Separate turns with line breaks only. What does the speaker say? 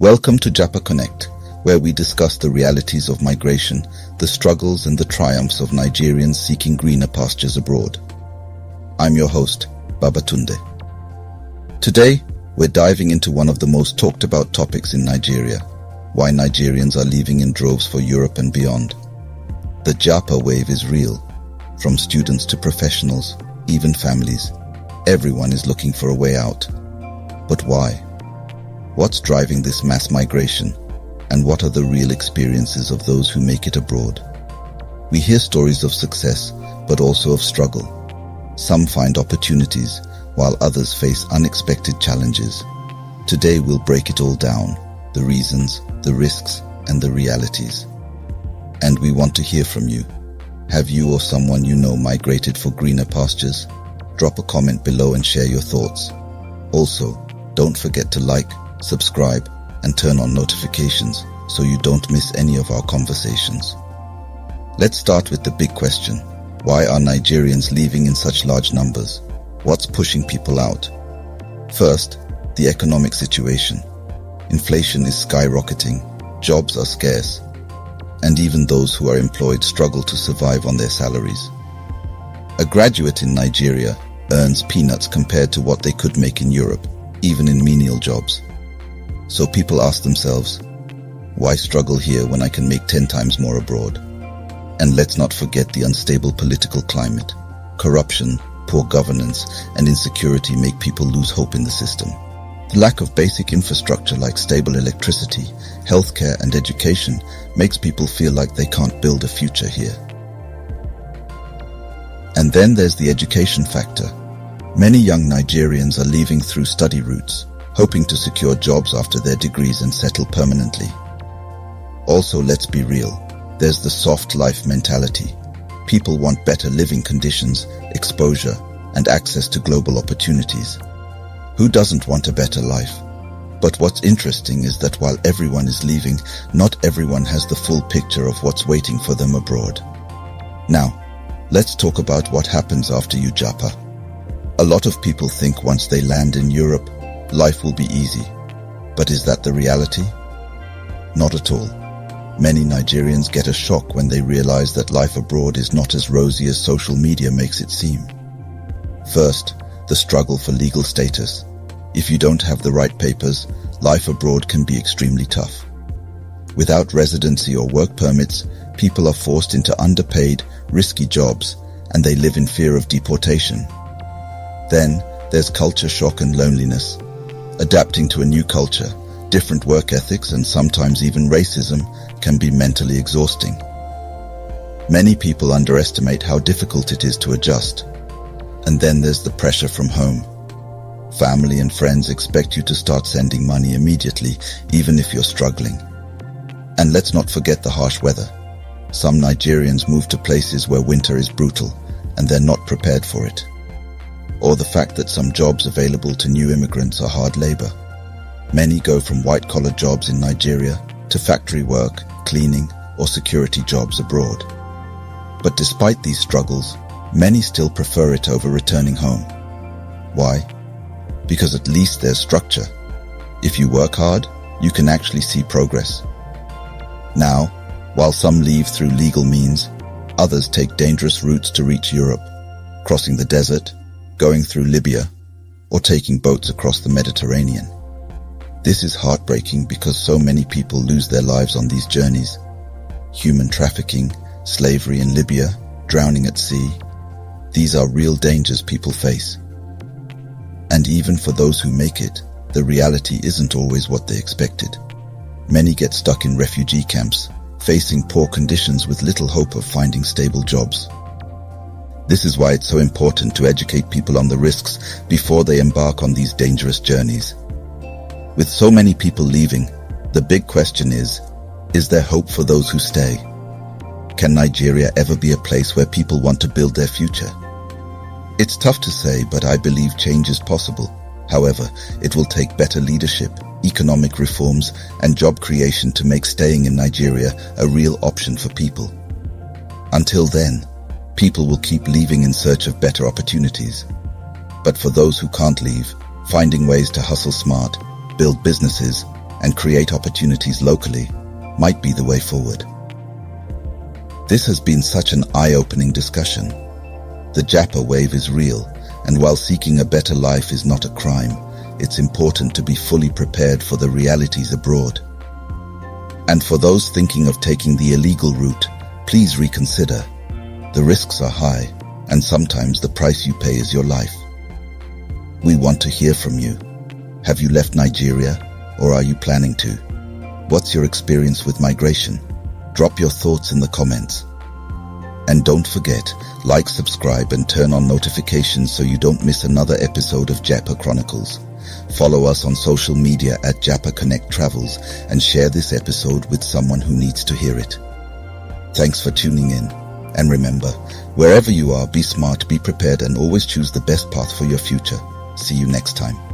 Welcome to JAPA Connect, where we discuss the realities of migration, the struggles and the triumphs of Nigerians seeking greener pastures abroad. I'm your host, Babatunde. Today, we're diving into one of the most talked about topics in Nigeria, why Nigerians are leaving in droves for Europe and beyond. The JAPA wave is real. From students to professionals, even families, everyone is looking for a way out. But why? What's driving this mass migration, and what are the real experiences of those who make it abroad? We hear stories of success, but also of struggle. Some find opportunities, while others face unexpected challenges. Today we'll break it all down, the reasons, the risks, and the realities. And we want to hear from you. Have you or someone you know migrated for greener pastures? Drop a comment below and share your thoughts. Also, don't forget to like, subscribe, and turn on notifications so you don't miss any of our conversations. Let's start with the big question. Why are Nigerians leaving in such large numbers? What's pushing people out? First, the economic situation. Inflation is skyrocketing, jobs are scarce, and even those who are employed struggle to survive on their salaries. A graduate in Nigeria earns peanuts compared to what they could make in Europe, even in menial jobs. So people ask themselves, why struggle here when I can make 10 times more abroad? And let's not forget the unstable political climate. Corruption, poor governance, and insecurity make people lose hope in the system. The lack of basic infrastructure like stable electricity, healthcare, and education makes people feel like they can't build a future here. And then there's the education factor. Many young Nigerians are leaving through study routes, hoping to secure jobs after their degrees and settle permanently. Also, let's be real, there's the soft life mentality. People want better living conditions, exposure, and access to global opportunities. Who doesn't want a better life? But what's interesting is that while everyone is leaving, not everyone has the full picture of what's waiting for them abroad. Now, let's talk about what happens after you JAPA. A lot of people think once they land in Europe, life will be easy. But is that the reality? Not at all. Many Nigerians get a shock when they realize that life abroad is not as rosy as social media makes it seem. First, the struggle for legal status. If you don't have the right papers, life abroad can be extremely tough. Without residency or work permits, people are forced into underpaid, risky jobs, and they live in fear of deportation. Then, there's culture shock and loneliness. Adapting to a new culture, different work ethics, and sometimes even racism can be mentally exhausting. Many people underestimate how difficult it is to adjust. And then there's the pressure from home. Family and friends expect you to start sending money immediately, even if you're struggling. And let's not forget the harsh weather. Some Nigerians move to places where winter is brutal, and they're not prepared for it. Or the fact that some jobs available to new immigrants are hard labor. Many go from white-collar jobs in Nigeria to factory work, cleaning, or security jobs abroad. But despite these struggles, many still prefer it over returning home. Why? Because at least there's structure. If you work hard, you can actually see progress. Now, while some leave through legal means, others take dangerous routes to reach Europe, crossing the desert, going through Libya, or taking boats across the Mediterranean. This is heartbreaking because so many people lose their lives on these journeys. Human trafficking, slavery in Libya, drowning at sea. These are real dangers people face. And even for those who make it, the reality isn't always what they expected. Many get stuck in refugee camps, facing poor conditions with little hope of finding stable jobs. This is why it's so important to educate people on the risks before they embark on these dangerous journeys. With so many people leaving, the big question is there hope for those who stay? Can Nigeria ever be a place where people want to build their future? It's tough to say, but I believe change is possible. However, it will take better leadership, economic reforms, and job creation to make staying in Nigeria a real option for people. Until then, people will keep leaving in search of better opportunities. But for those who can't leave, finding ways to hustle smart, build businesses, and create opportunities locally might be the way forward. This has been such an eye-opening discussion. The JAPA wave is real, and while seeking a better life is not a crime, it's important to be fully prepared for the realities abroad. And for those thinking of taking the illegal route, please reconsider. The risks are high, and sometimes the price you pay is your life. We want to hear from you. Have you left Nigeria, or are you planning to? What's your experience with migration? Drop your thoughts in the comments. And don't forget, like, subscribe, and turn on notifications so you don't miss another episode of JAPA Chronicles. Follow us on social media at JAPA Connect Travels and share this episode with someone who needs to hear it. Thanks for tuning in. And remember, wherever you are, be smart, be prepared, and always choose the best path for your future. See you next time.